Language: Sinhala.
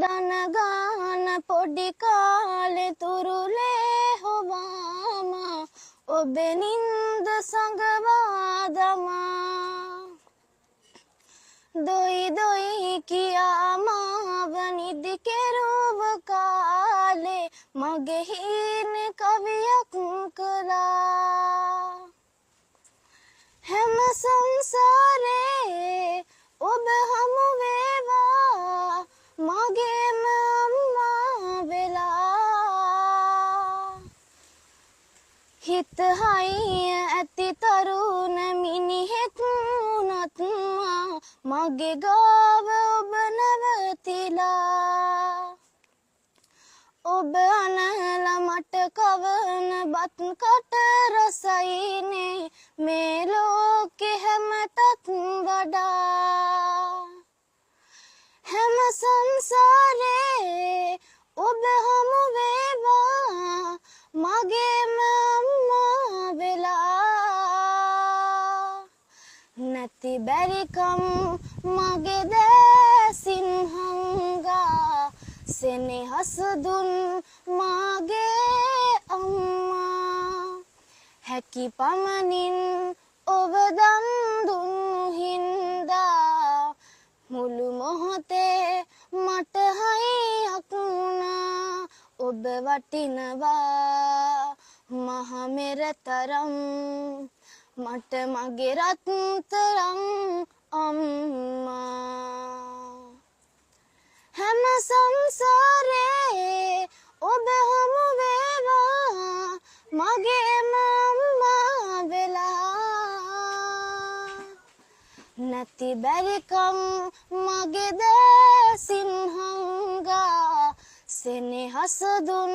දන ගාන පොඩි කාලේ තුරුලේ හොවාම ඔබේ නින්ද සඟවා දමා දොයි දොයි කියා මාව නිදි කෙරුව කාලේ මගේ හීන කවියක් කළා හැම සංසාරේ ඔබ හමු වේවා මගේම අම්මා වෙලා හිත හයිය ඇති තරුණ මිනිහෙක් වුණත් මගේ ගාව ඔබ නැවතිලා ඔබ අනලා මට කවන බත් කට රසයිනේ මේ ලෝකෙ හැමටත් වඩා හැම සංසාරේ ඔබ හමු වේවා මගේම අම්මා වෙලා නැති බැරිකම් මගේ දැසින් හංගා සෙනෙහස දුන් මාගේ අම්මා හැකි පමණින් ඔබ දන් දුන්නු හින්දා මුළු මොහොතේ මට හයියක් වුණා ඔබ වටිනවා මහ මෙර තරම් මට මගේ රත්තරන් අම්මා හැම සංසාරේ ඔබ හමු වේවා මගේම අම්මා වෙලා නැති බැරිකම් මගේ දැසින් හංගා සෙනෙහස දුන්